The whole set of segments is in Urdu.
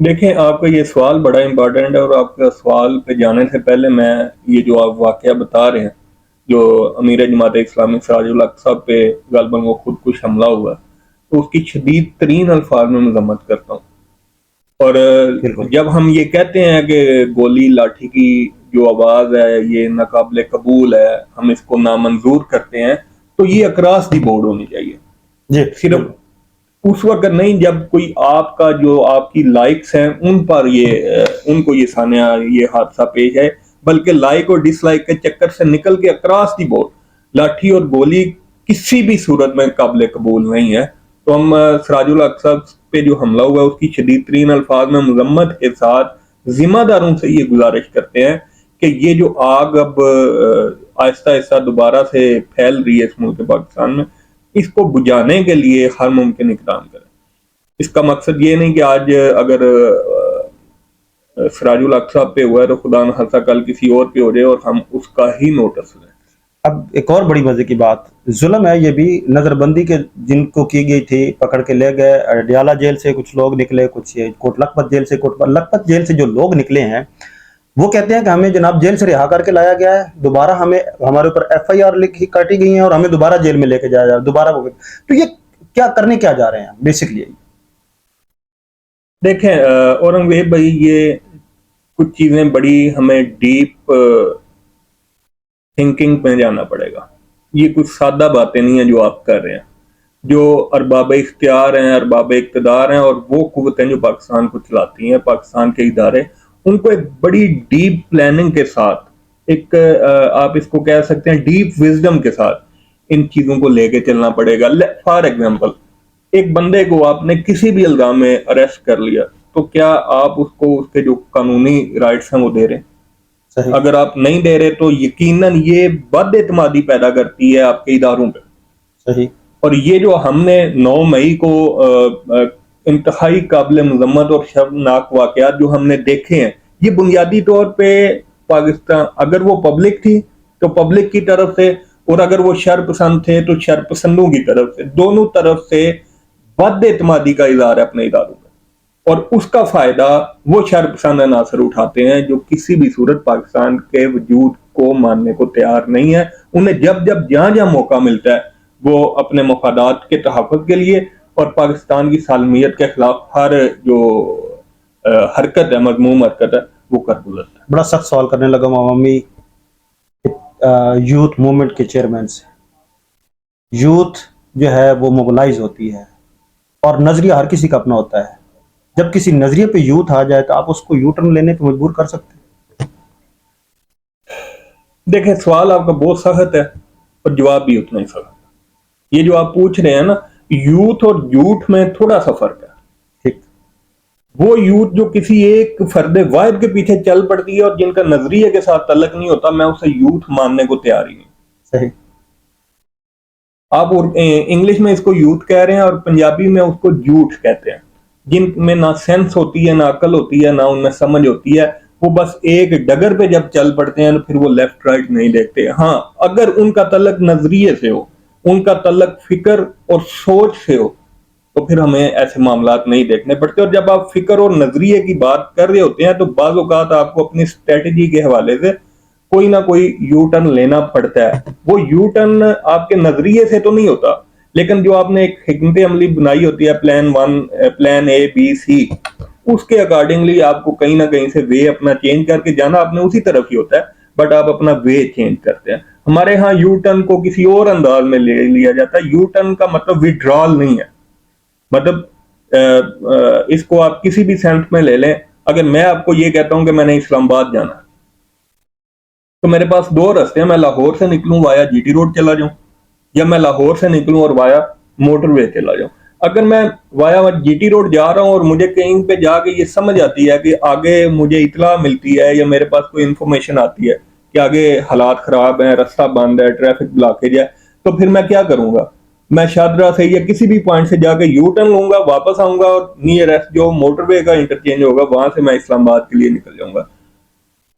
دیکھیں آپ کا یہ سوال بڑا امپورٹنٹ ہے، اور آپ کا سوال پہ جانے سے پہلے میں یہ جو آپ واقعہ بتا رہے ہیں جو امیر جماعت اسلامی سراج الاحق صاحب پہ غالباً وہ خودکش حملہ ہوا، تو اس کی شدید ترین الفاظ میں مذمت کرتا ہوں۔ اور بالکل جب ہم یہ کہتے ہیں کہ گولی لاٹھی کی جو آواز ہے یہ ناقابل قبول ہے، ہم اس کو نامنظور کرتے ہیں، تو یہ اکراس دی بورڈ ہونی چاہیے، جی صرف بالکل اس وقت نہیں جب کوئی آپ کا جو آپ کی لائکس ہیں ان پر ان کو یہ سانحہ یہ حادثہ پیش ہے، بلکہ لائک اور ڈس لائک کے چکر سے نکل کے اکراس دی بورڈ لاٹھی اور گولی کسی بھی صورت میں قابل قبول نہیں ہے۔ تو ہم سراج الاحق صاحب پہ جو حملہ ہوا ہے اس کی شدید ترین الفاظ میں مذمت کے ساتھ ذمہ داروں سے یہ گزارش کرتے ہیں کہ یہ جو آگ اب آہستہ آہستہ دوبارہ سے پھیل رہی ہے اس ملک پاکستان میں، اس کو بجھانے کے لیے ہر ممکن اقدام کریں۔ اس کا مقصد یہ نہیں کہ آج اگر سراج الاحق صاحب پہ ہوا ہے تو خدا نخواستہ کل کسی اور پہ ہو جائے اور ہم اس کا ہی نوٹس لیں۔ اب ایک اور بڑی مزے کی بات، ظلم ہے یہ بھی، نظر بندی کے جن کو کی گئی تھی پکڑ کے لے گئے، اڈیالہ جیل سے کچھ لوگ نکلے، کچھ کوٹ لکھپت جیل سے، کوٹ لکھپت جیل سے جو لوگ نکلے ہیں وہ کہتے ہیں کہ ہمیں جناب جیل سے رہا کر کے لایا گیا ہے، دوبارہ ہمارے اوپر ایف آئی آر لکھی کاٹی گئی ہیں اور ہمیں دوبارہ جیل میں لے کے جایا جا رہا ہے، دوبارہ ہو گئی۔ تو یہ کیا کرنے کیا جا رہے ہیں بیسکلی؟ دیکھیں اورنگزیب بھائی، یہ کچھ چیزیں بڑی ہمیں ڈیپ تھنکنگ میں جانا پڑے گا، یہ کچھ سادہ باتیں نہیں ہیں جو آپ کر رہے ہیں۔ جو ارباب اختیار ہیں، ارباب اقتدار ہیں، اور وہ قوتیں جو پاکستان کو چلاتی ہیں، پاکستان کے ادارے، ان کو ایک بڑی ڈیپ پلاننگ کے ساتھ، ایک آپ اس کو کہہ سکتے ہیں ڈیپ وزڈم کے ساتھ ان چیزوں کو لے کے چلنا پڑے گا۔ فار ایگزامپل، ایک بندے کو آپ نے کسی بھی الزام میں اریسٹ کر لیا تو کیا آپ اس کو اس کے جو قانونی رائٹس ہیں وہ دے رہے ہیں؟ صحیح اگر آپ نہیں دے رہے تو یقیناً یہ بد اعتمادی پیدا کرتی ہے آپ کے اداروں پہ۔ صحیح۔ اور یہ جو ہم نے 9 مئی کو انتہائی قابل مذمت اور شرمناک واقعات جو ہم نے دیکھے ہیں، یہ بنیادی طور پہ پاکستان، اگر وہ پبلک تھی تو پبلک کی طرف سے، اور اگر وہ شر پسند تھے تو شر پسندوں کی طرف سے، دونوں طرف سے بد اعتمادی کا اظہار ہے اپنے اداروں میں، اور اس کا فائدہ وہ شر پسند عناصر اٹھاتے ہیں جو کسی بھی صورت پاکستان کے وجود کو ماننے کو تیار نہیں ہے۔ انہیں جب جہاں جہاں موقع ملتا ہے وہ اپنے مفادات کے تحفظ کے لیے اور پاکستان کی سالمیت کے خلاف ہر جو حرکت ہے، مذموم حرکت ہے، وہ کر گزرتا ہے۔ بڑا سخت سوال کرنے لگا ہوں عوامی یوتھ موومنٹ کے چیئرمین سے۔ یوتھ جو ہے وہ موبلائز ہوتی ہے اور نظریہ ہر کسی کا اپنا ہوتا ہے، جب کسی نظریے پہ یوتھ آ جائے تو آپ اس کو یو ٹرن لینے پہ مجبور کر سکتے ہیں؟ دیکھیں سوال آپ کا بہت سخت ہے اور جواب بھی اتنا ہی سخت ہے۔ یہ جو آپ پوچھ رہے ہیں نا، یوتھ اور جھوٹ میں تھوڑا سا فرق ہے۔ ٹھیک۔ وہ یوتھ جو کسی ایک فرد واحد کے پیچھے چل پڑتی ہے اور جن کا نظریے کے ساتھ تعلق نہیں ہوتا، میں اسے یوتھ ماننے کو تیار ہی نہیں۔ صحیح۔ آپ انگلش میں اس کو یوتھ کہہ رہے ہیں اور پنجابی میں اس کو جھوٹ کہتے ہیں، جن میں نہ سینس ہوتی ہے، نہ عقل ہوتی ہے، نہ ان میں سمجھ ہوتی ہے۔ وہ بس ایک ڈگر پہ جب چل پڑتے ہیں تو پھر وہ لیفٹ رائٹ نہیں دیکھتے۔ ہاں، اگر ان کا تعلق نظریے سے ہو، ان کا تعلق فکر اور سوچ سے ہو، تو پھر ہمیں ایسے معاملات نہیں دیکھنے پڑتے۔ اور جب آپ فکر اور نظریے کی بات کر رہے ہوتے ہیں تو بعض اوقات آپ کو اپنی اسٹریٹجی کے حوالے سے کوئی نہ کوئی یو ٹرن لینا پڑتا ہے۔ وہ یو ٹرن آپ کے نظریے سے تو نہیں ہوتا، لیکن جو آپ نے ایک حکمت عملی بنائی ہوتی ہے، پلان 1، پلان اے بی سی، اس کے اکارڈنگلی آپ کو کہیں نہ کہیں سے وے اپنا چینج کر کے جانا آپ نے اسی طرف ہی ہوتا ہے، بٹ آپ اپنا وے چینج کرتے ہیں۔ ہمارے ہاں یو ٹرن کو کسی اور انداز میں لے لیا جاتا ہے۔ یو ٹرن کا مطلب وڈرال نہیں ہے، مطلب اس کو آپ کسی بھی سینس میں لے لیں۔ اگر میں آپ کو یہ کہتا ہوں کہ میں نے اسلام آباد جانا ہے تو میرے پاس 2 راستے ہیں، میں لاہور سے نکلوں وایا جی ٹی روڈ چلا جاؤں، یا میں لاہور سے نکلوں اور وایا موٹر وے چلا جاؤں۔ اگر میں وایا جی ٹی روڈ جا رہا ہوں اور مجھے کہیں پہ جا کے یہ سمجھ آتی ہے کہ آگے مجھے اطلاع ملتی ہے یا میرے پاس کوئی انفارمیشن آتی ہے کہ آگے حالات خراب ہیں، رستہ بند ہے، ٹریفک بلاکیج ہے، تو پھر میں کیا کروں گا؟ میں شادرہ سے یا کسی بھی پوائنٹ سے جا کے یو ٹرن لوں گا، واپس آؤں گا اور نیئرسٹ جو موٹر وے کا انٹرچینج ہوگا وہاں سے میں اسلام آباد کے لیے نکل جاؤں گا۔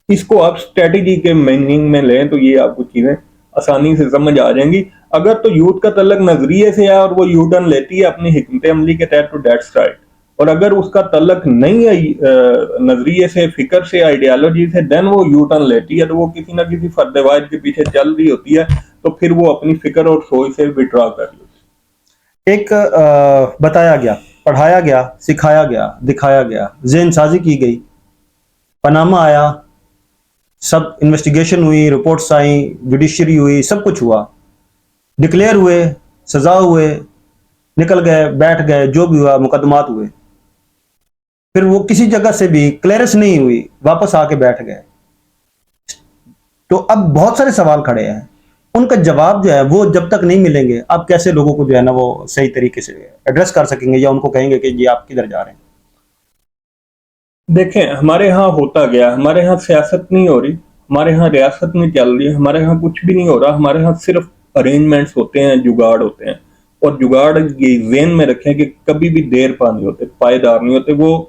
اس کو آپ اسٹریٹجی کے میننگ میں لیں تو یہ آپ کو چیزیں آسانی سے سمجھ آ جائیں گی۔ اگر تو یوتھ کا تعلق نظریے سے ہے اور وہ یو ٹرن لیتی ہے اپنی حکمت عملی کے تحت، تو دیٹس رائٹ۔ اور اگر اس کا تعلق نہیں ہے نظریے سے، فکر سے، آئیڈیالوجی سے، دین وہ یو ٹرن لیتی ہے، تو وہ کسی نہ کسی فرد واحد کے پیچھے چل رہی ہوتی ہے، تو پھر وہ اپنی فکر اور سوچ سے وڈرا کر لیتی ہے۔ ایک بتایا گیا، پڑھایا گیا، سکھایا گیا، دکھایا گیا، ذہن سازی کی گئی، پاناما آیا، سب انویسٹیگیشن ہوئی، رپورٹس آئیں، جوڈیشری ہوئی، سب کچھ ہوا، ڈکلیئر ہوئے، سزا ہوئے، نکل گئے، بیٹھ گئے، جو بھی ہوا، مقدمات ہوئے، پھر وہ کسی جگہ سے بھی کلیئرنس نہیں ہوئی، واپس آ کے بیٹھ گئے۔ تو اب بہت سارے سوال کھڑے ہیں، ان کا جواب جو ہے وہ جب تک نہیں ملیں گے آپ کیسے لوگوں کو جو ہے نا وہ صحیح طریقے سے ایڈریس کر سکیں گے، یا ان کو کہیں گے کہ جی آپ کدھر جا رہے ہیں؟ دیکھیں، ہمارے ہاں ہوتا گیا، ہمارے ہاں سیاست نہیں ہو رہی، ہمارے ہاں ریاست نہیں چل رہی، ہمارے ہاں کچھ بھی نہیں ہو رہا، ہمارے ہاں صرف ارینجمنٹس ہوتے ہیں، جگاڑ ہوتے ہیں، اور جگاڑ یہ ذہن میں رکھیں کہ کبھی بھی دیر پا نہیں ہوتے، پائیدار نہیں ہوتے، وہ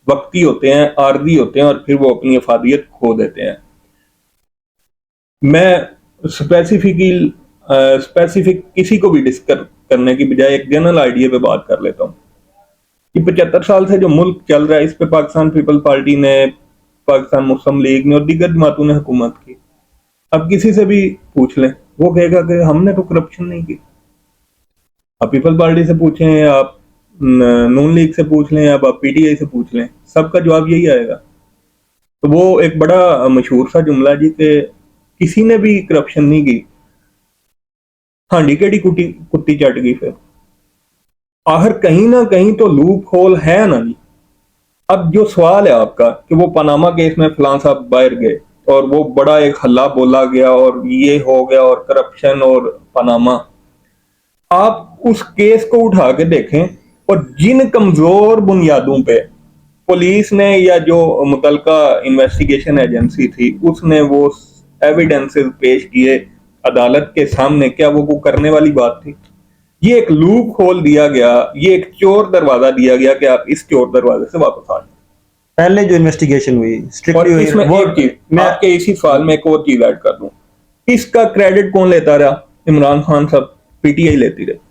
وقتی ہوتے ہیں، عارضی ہوتے ہیں، اور پھر وہ اپنی افادیت کھو دیتے ہیں۔ میں اسپیسیفک کسی کو بھی ڈسکس کرنے کی بجائے ایک جنرل آئیڈیا پہ بات کر لیتا ہوں کہ 75 سال سے جو ملک چل رہا ہے، اس پہ پاکستان پیپل پارٹی نے، پاکستان مسلم لیگ نے اور دیگر جماعتوں نے حکومت کی۔ اب کسی سے بھی پوچھ لیں، وہ کہے گا کہ ہم نے تو کرپشن نہیں کی۔ آپ پیپل پارٹی سے پوچھیں، آپ نون لیگ سے پوچھ لیں، آپ پی ٹی آئی سے پوچھ لیں، سب کا جواب یہی آئے گا۔ تو وہ ایک بڑا مشہور سا جملہ جی کہ کسی نے بھی کرپشن نہیں کی، ہانڈی کیڑی کتی چٹ گئی، پھر آخر کہیں نہ کہیں تو لوپ ہول ہے نا جی۔ اب جو سوال ہے آپ کا کہ وہ پاناما کیس میں فلاں صاحب باہر گئے اور وہ بڑا ایک ہلا بولا گیا اور یہ ہو گیا اور کرپشن اور پاناما، آپ اس کیس کو اٹھا کے دیکھیں اور جن کمزور بنیادوں پہ پولیس نے یا جو متعلقہ انویسٹیگیشن ایجنسی تھی اس نے وہ ایویڈنسز پیش کیے عدالت کے سامنے، کیا وہ کرنے والی بات تھی؟ یہ ایک لوپ کھول دیا گیا، یہ ایک چور دروازہ دیا گیا کہ آپ اس چور دروازے سے واپس آ جائیں۔ پہلے جو انویسٹیگیشن ہوئی اور اسٹرکٹلی اس میں ہوئی، ایک چیز آپ کے اسی سوال میں ایک اور چیز ایڈ کر دوں، اس کا کریڈٹ کون لیتا رہا؟ عمران خان صاحب، پی ٹی آئی لیتی رہی۔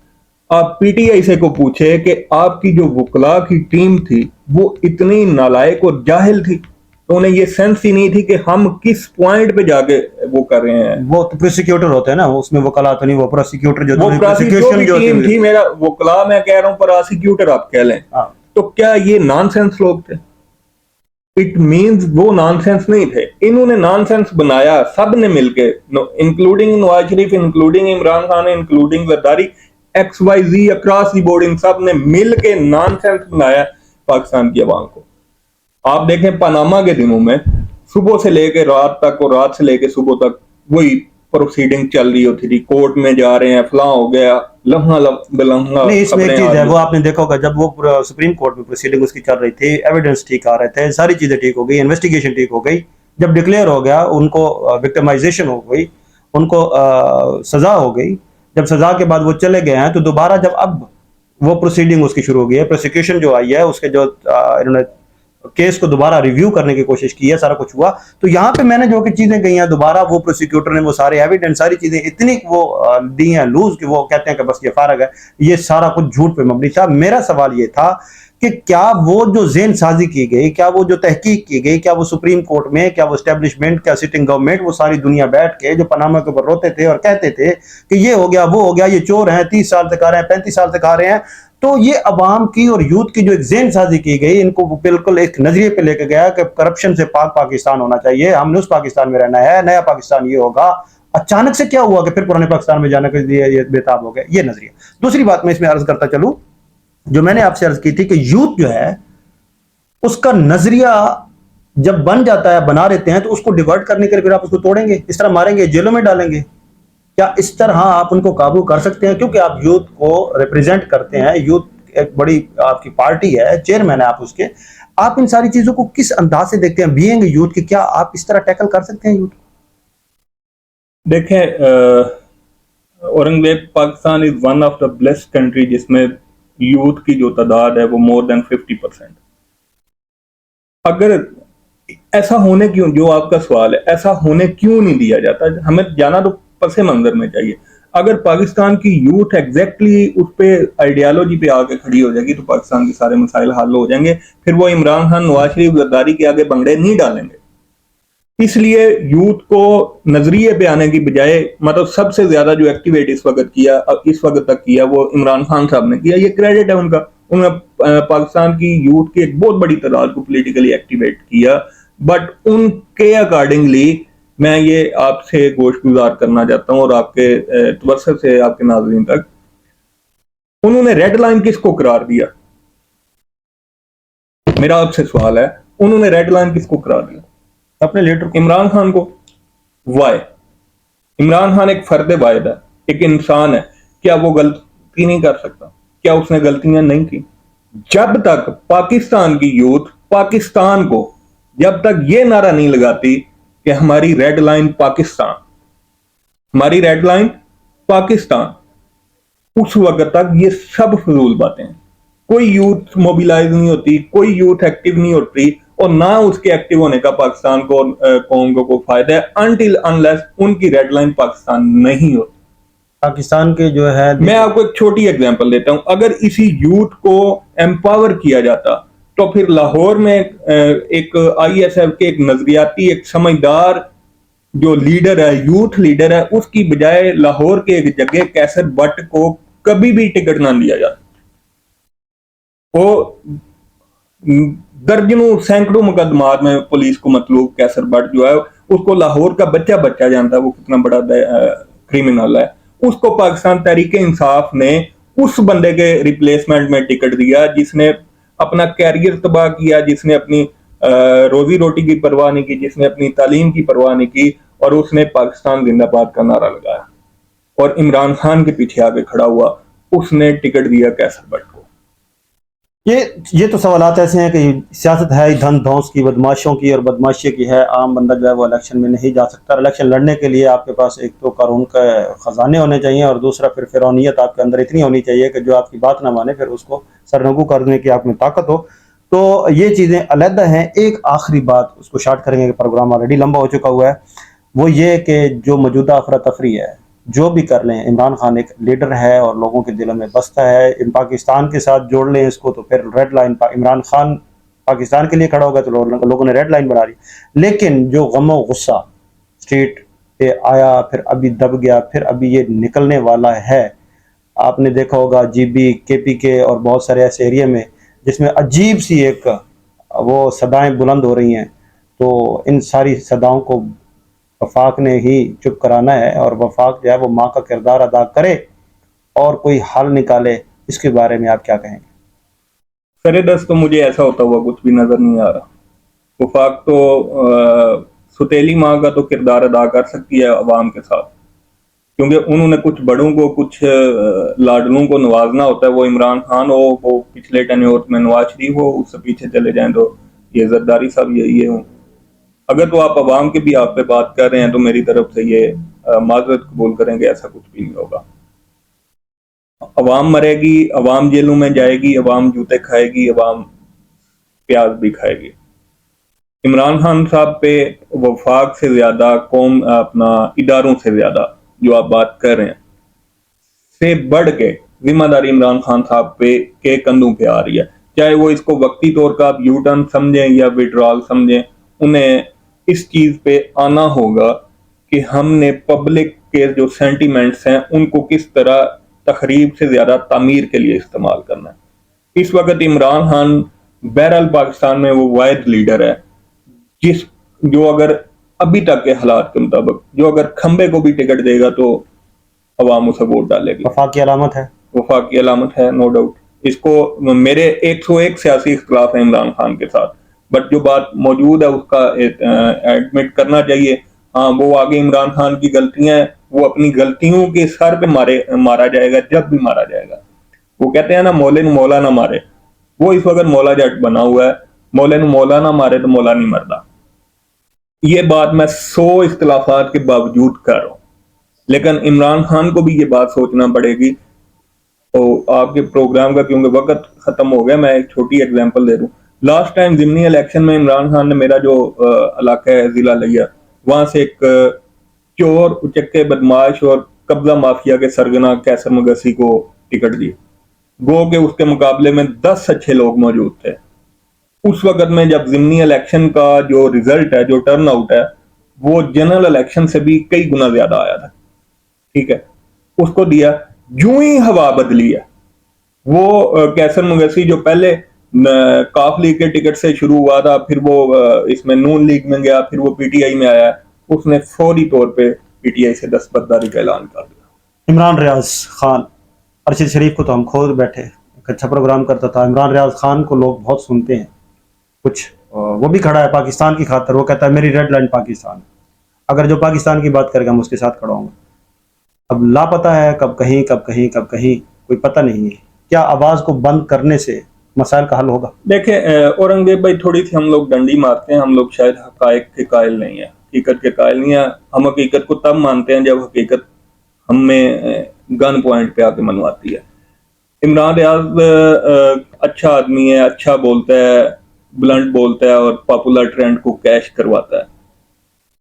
آپ پی ٹی آئی سے کو پوچھے کہ آپ کی جو وکلاء کی ٹیم تھی وہ اتنی نالائق اور جاہل تھی، تو انہیں یہ سینس ہی نہیں تھی کہ ہم کس پوائنٹ پہ جا کے وہ کر رہے ہیں۔ وہ تو پروسیکیوٹر ہوتے ہیں نا، اس میں وکلا تو نہیں، وہ پروسیکیوٹر جو وہ جو بھی ٹیم تھی، میرا وکلاء میں کہہ رہا ہوں، پروسیکیوٹر آپ کہہ لیں، تو کیا یہ نان سینس لوگ تھے؟ اٹ مینز وہ نان سینس نہیں تھے، انہوں نے نان سینس بنایا سب نے مل کے، including Nawaz Sharif, including Imran Khan, including Zardari, x y z across the board, ان سب نے مل کے نان سینس بنایا پاکستان کی عوام کو۔ آپ دیکھیں پاناما کے دنوں میں صبح سے لے کے رات تک اور رات سے لے کے صبح تک وہی پروسیڈنگ چل رہی ہوتی تھی، کورٹ میں جا رہے ہیں، فلاں ہو گیا، لمحہ بلمحہ۔ نہیں، اس میں ایک چیز ہے، وہ آپ نے دیکھا ہوگا جب وہ سپریم کورٹ میں پروسیڈنگ اس کی چل رہی تھی، ایویڈنس ٹھیک آ رہے تھے، ساری چیزیں ٹھیک ہو گئی، انویسٹیگیشن ٹھیک ہو گئی، جب ڈکلیئر ہو گیا ان کو وکٹمائزیشن ہو گئی، ان کو سزا ہو گئی، جب سزا کے بعد وہ چلے گئے ہیں تو دوبارہ جب اب وہ پروسیڈنگ اس کی شروع ہو گئی ہے، پروسیکیوشن جو آئی ہے اس کے جو انہوں نے کیس کو دوبارہ ریویو کرنے کی کوشش کی ہے، سارا کچھ ہوا، تو یہاں پہ میں نے جو کہ چیزیں کہی ہیں دوبارہ وہ پروسیکیوٹر نے وہ سارے ایویڈنس، ساری چیزیں اتنی وہ دی ہیں لوز کہ وہ کہتے ہیں کہ بس یہ فارغ ہے، یہ سارا کچھ جھوٹ پہ مبنی تھا۔ میرا سوال یہ تھا کہ کیا وہ جو ذہن سازی کی گئی، کیا وہ جو تحقیق کی گئی، کیا وہ سپریم کورٹ میں، کیا وہ اسٹیبلشمنٹ، کیا سٹنگ گورنمنٹ، وہ ساری دنیا بیٹھ کے جو پاناما کے اوپر روتے تھے اور کہتے تھے کہ یہ ہو گیا، وہ ہو گیا، یہ چور ہیں، 30 سال سے کھا رہے ہیں، 35 سال سے کھا رہے ہیں، تو یہ عوام کی اور یوتھ کی جو ایک ذہن سازی کی گئی، ان کو بالکل ایک نظریے پہ لے کے گیا کہ کرپشن سے پاک پاکستان ہونا چاہیے، ہم نے اس پاکستان میں رہنا ہے، نیا پاکستان یہ ہوگا، اچانک سے کیا ہوا کہ پھر پرانے پاکستان میں جانے کے لیے یہ بےتاب ہو گئے، یہ نظریہ۔ دوسری بات میں اس میں عرض کرتا چلوں، جو میں نے آپ سے عرض کی تھی کہ یوتھ جو ہے اس کا نظریہ جب بن جاتا ہے، بنا لیتے ہیں، تو اس کو ڈیورٹ کرنے کے لیے پھر آپ اس کو توڑیں گے، اس طرح ماریں گے، جیلوں میں ڈالیں گے، کیا اس طرح آپ ان کو قابو کر سکتے ہیں؟ کیونکہ آپ یوتھ کو ریپریزنٹ کرتے ہیں، یوتھ ایک بڑی آپ کی پارٹی ہے، چیئرمین ہے آپ اس کے، آپ ان ساری چیزوں کو کس انداز سے دیکھتے ہیں بینگ یوتھ کی؟ کیا آپ اس طرح ٹیکل کر سکتے ہیں یوتھ؟ دیکھیں، Aurangzeb Pakistan is one of the blessed country جس میں یوتھ کی جو تعداد ہے وہ مور دین 50%۔ اگر ایسا ہونے کیوں، جو آپ کا سوال ہے، ایسا ہونے کیوں نہیں دیا جاتا؟ ہمیں جانا تو پس منظر میں چاہیے۔ اگر پاکستان کی یوتھ ایگزیکٹلی اس پہ آئیڈیالوجی پہ آ کے کھڑی ہو جائے گی تو پاکستان کے سارے مسائل حل ہو جائیں گے. پھر وہ عمران خان نواز شریف غداری کے آگے بنگڑے نہیں ڈالیں گے. اس لیے یوتھ کو نظریے پہ آنے کی بجائے مطلب سب سے زیادہ جو ایکٹیویٹ اس وقت تک کیا وہ عمران خان صاحب نے کیا. یہ کریڈٹ ہے ان کا. انہوں نے پاکستان کی یوتھ کی ایک بہت بڑی تعداد کو پولیٹیکلی ایکٹیویٹ کیا. بٹ ان کے اکارڈنگلی میں یہ آپ سے گوشت گزار کرنا چاہتا ہوں اور آپ کے توسط سے آپ کے ناظرین تک, انہوں نے ریڈ لائن کس کو قرار دیا؟ میرا آپ سے سوال ہے, انہوں نے ریڈ لائن کس کو قرار دیا؟ اپنے لیڈر عمران خان کو. وائی؟ عمران خان ایک فرد واحد ہے, ایک انسان ہے. کیا وہ غلطی نہیں کر سکتا؟ کیا اس نے غلطیاں نہیں کی؟ جب تک پاکستان کی یوتھ پاکستان کو جب تک یہ نعرہ نہیں لگاتی کہ ہماری ریڈ لائن پاکستان, ہماری ریڈ لائن پاکستان, اس وقت تک یہ سب فضول باتیں ہیں. کوئی یوتھ موبیلائز نہیں ہوتی, کوئی یوتھ ایکٹیو نہیں ہوتی, اور نہ اس کے ایکٹیو ہونے کا پاکستان کو قوم کو فائدہ ہے انٹل انلیس ان کی ریڈ لائن پاکستان نہیں ہوتی. پاکستان کے جو ہے, میں آپ کو ایک چھوٹی ایگزامپل دیتا ہوں. اگر اسی یوتھ کو ایمپاور کیا جاتا تو پھر لاہور میں ایک آئی ایس ایف کے ایک نظریاتی ایک سمجھدار جو لیڈر ہے, یوتھ لیڈر ہے, اس کی بجائے لاہور کے ایک جگہ کیسر بٹ کو کبھی بھی ٹکٹ نہ دیا جاتا. وہ درجنوں سینکڑوں مقدمات میں پولیس کو مطلوب کیسر بٹ جو ہے اس کو لاہور کا بچہ جانتا ہے وہ کتنا بڑا کریمنل ہے. اس کو پاکستان تحریک انصاف نے اس بندے کے ریپلیسمنٹ میں ٹکٹ دیا جس نے اپنا کیریئر تباہ کیا, جس نے اپنی روزی روٹی کی پرواہ نہیں کی, جس نے اپنی تعلیم کی پرواہ نہیں کی, اور اس نے پاکستان زندہ باد کا نعرہ لگایا اور عمران خان کے پیچھے آگے کھڑا ہوا. اس نے ٹکٹ دیا کیسر بٹ کو. یہ تو سوالات ایسے ہیں کہ سیاست ہے دھن دھونس کی, بدماشوں کی اور بدماشی کی ہے. عام بندہ جو ہے وہ الیکشن میں نہیں جا سکتا. الیکشن لڑنے کے لیے آپ کے پاس ایک تو قانون کا خزانے ہونے چاہیے, اور دوسرا پھر فرعونیت آپ کے اندر اتنی ہونی چاہیے کہ جو آپ کی بات نہ مانے پھر اس کو سرنگو کرنے کی آپ میں طاقت ہو. تو یہ چیزیں علیحدہ ہیں. ایک آخری بات, اس کو شارٹ کریں گے کہ پروگرام آلریڈی لمبا ہو چکا ہوا ہے, وہ یہ کہ جو موجودہ افراتفری ہے جو بھی کر لیں, عمران خان ایک لیڈر ہے اور لوگوں کے دلوں میں بستا ہے. پاکستان کے ساتھ جوڑ لیں اس کو تو پھر ریڈ لائن, عمران خان پاکستان کے لیے کھڑا ہوگا تو لوگوں نے ریڈ لائن بنا لی. لیکن جو غم و غصہ اسٹریٹ پہ آیا, پھر ابھی دب گیا, پھر ابھی یہ نکلنے والا ہے. آپ نے دیکھا ہوگا جی بی, کے پی کے اور بہت سارے ایسے ایریا میں جس میں عجیب سی ایک وہ صدائیں بلند ہو رہی ہیں. تو ان ساری صداؤں کو وفاق نے ہی چپ کرانا ہے, اور وفاق جو ہے وہ ماں کا کردار ادا کرے اور کوئی حل نکالے. اس کے بارے میں آپ کیا کہیں گے؟ سر دست تو مجھے ایسا ہوتا ہوا کچھ بھی نظر نہیں آ رہا. وفاق تو ستیلی ماں کا تو کردار ادا کر سکتی ہے عوام کے ساتھ, کیونکہ انہوں نے کچھ بڑوں کو کچھ لاڈلوں کو نوازنا ہوتا ہے. وہ عمران خان ہو, وہ پچھلے ٹینیور میں نواز شریف ہو, اس سے پیچھے چلے جائیں تو یہ زرداری صاحب یہ ہوں. اگر تو آپ عوام کے بھی آپ پہ بات کر رہے ہیں تو میری طرف سے یہ معذرت قبول کریں کہ ایسا کچھ بھی نہیں ہوگا. عوام مرے گی, عوام جیلوں میں جائے گی, عوام جوتے کھائے گی, عوام پیاز بھی کھائے گی. عمران خان صاحب پہ وفاق سے زیادہ قوم اپنا اداروں سے زیادہ جو آپ بات کر رہے ہیں سے بڑھ کے ذمہ داری عمران خان صاحب پہ کے کندھوں پہ آ رہی ہے. چاہے وہ اس کو وقتی طور کا یو ٹرن سمجھیں یا وڈرال سمجھیں, انہیں اس چیز پہ آنا ہوگا کہ ہم نے پبلک کے جو سینٹیمنٹس ہیں ان کو کس طرح تخریب سے زیادہ تعمیر کے لیے استعمال کرنا ہے. اس وقت عمران خان بہرحال پاکستان میں وہ واحد لیڈر ہے جو اگر ابھی تک کے حالات کے مطابق جو اگر کھمبے کو بھی ٹکٹ دے گا تو عوام اسے ووٹ ڈالے گی. وفاق کی علامت ہے, وفاق کی علامت ہے, نو ڈاؤٹ. اس کو میرے 101 سیاسی اختلاف ہیں عمران خان کے ساتھ, بٹ جو بات موجود ہے اس کا ایڈمٹ کرنا چاہیے. ہاں, وہ آگے عمران خان کی غلطیاں ہیں, وہ اپنی غلطیوں کے سر پہ مارا جائے گا جب بھی مارا جائے گا. وہ کہتے ہیں نا مولے نو مولا نہ مارے, وہ اس وقت مولا جٹ بنا ہوا ہے. مولے نو مولا نہ مارے تو مولا نہیں مردا. یہ بات میں 100 اختلافات کے باوجود کر رہا ہوں, لیکن عمران خان کو بھی یہ بات سوچنا پڑے گی. تو آپ کے پروگرام کا کیونکہ وقت ختم ہو گیا, میں ایک چھوٹی ایگزامپل دے دوں. لاسٹ ٹائم ضمنی الیکشن میں عمران خان نے میرا جو علاقہ ہے ضلع لیا, وہاں سے ایک چور, اچکے, بدماش اور قبضہ مافیا کے سرگنا کیسر مگسی کو ٹکٹ دی، گو کہ اس کے مقابلے میں 10 اچھے لوگ موجود تھے۔ اس وقت میں جب ضمنی الیکشن کا جو ریزلٹ ہے، جو ٹرن آؤٹ ہے، وہ جنرل الیکشن سے بھی کئی گنا زیادہ آیا تھا، ٹھیک ہے، اس کو دیا۔ جو ہی ہوا بدلی ہے، وہ کیسر مگسی جو پہلے کاف لیگ کے ٹکٹ سے شروع ہوا تھا، پھر وہ اس میں نون لیگ میں گیا، پھر وہ پی ٹی آئی میں آیا، اس نے فوری طور پہ پی ٹی آئی سے دستبرداری کا اعلان کر دیا۔ عمران ریاض خان، ارشد شریف کو تو ہم خود بیٹھے ایک اچھا پروگرام کرتا تھا، عمران ریاض خان کو لوگ بہت سنتے ہیں، کچھ وہ بھی کھڑا ہے پاکستان کی خاطر، وہ کہتا ہے میری ریڈ لائن پاکستان، اگر جو پاکستان کی بات کرے گا ہم اس کے ساتھ کھڑا ہوں گا۔ اب لاپتہ ہے، کب کہیں کوئی پتہ نہیں ہے، کیا آواز کو بند کرنے سے مسائل کا حل ہوگا؟ دیکھیں اورنگزیب بھائی، تھوڑی سی ہم لوگ ڈنڈی مارتے ہیں، ہم لوگ شاید حقائق کے قائل نہیں ہیں، حقیقت کے قائل نہیں ہیں۔ ہم حقیقت کو تب مانتے ہیں جب حقیقت ہمیں گن پوائنٹ پہ آ کے منواتی ہے۔ عمران ریاض اچھا آدمی ہے، اچھا بولتا ہے، بلنٹ بولتا ہے اور پاپولر ٹرینڈ کو کیش کرواتا ہے۔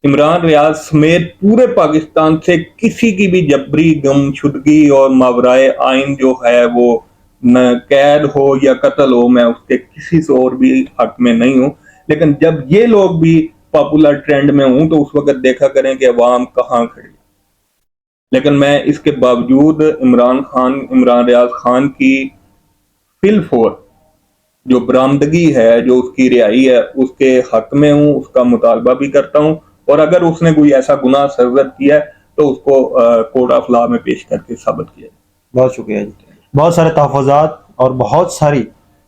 عمران ریاض سمیت پورے پاکستان سے کسی کی بھی جبری گم شدگی اور ماورائے آئین جو ہے وہ نہ قید ہو یا قتل ہو، میں اس کے کسی سے اور بھی حق میں نہیں ہوں، لیکن جب یہ لوگ بھی پاپولر ٹرینڈ میں ہوں تو اس وقت دیکھا کریں کہ عوام کہاں کھڑی۔ لیکن میں اس کے باوجود عمران ریاض خان کی فی الفور جو برآمدگی ہے، جو اس کی رہائی ہے، اس کے حق میں ہوں، اس کا مطالبہ بھی کرتا ہوں، اور اگر اس نے کوئی ایسا گناہ سرزد کیا ہے تو اس کو کورٹ آف لا میں پیش کر کے ثابت کیا جائے۔ بہت شکریہ جی۔ بہت سارے تحفظات اور بہت ساری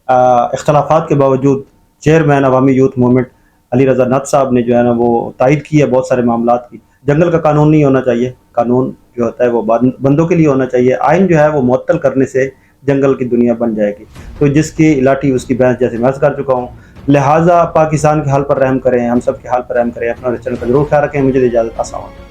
اختلافات کے باوجود چیئرمین عوامی یوتھ موومنٹ علی رضا نعت صاحب نے جو ہے نا وہ تائید کی ہے بہت سارے معاملات کی۔ جنگل کا قانون نہیں ہونا چاہیے، قانون جو ہوتا ہے وہ بندوں کے لیے ہونا چاہیے، آئین جو ہے وہ معطل کرنے سے جنگل کی دنیا بن جائے گی، تو جس کی لاٹھی اس کی بھینس، جیسے میں عرض کر چکا ہوں۔ لہٰذا پاکستان کے حال پر رحم کریں، ہم سب کے حال پر رحم کریں، اپنا چینل کا ضرور خیال رکھیں۔ مجھے اجازت، السلام علیکم۔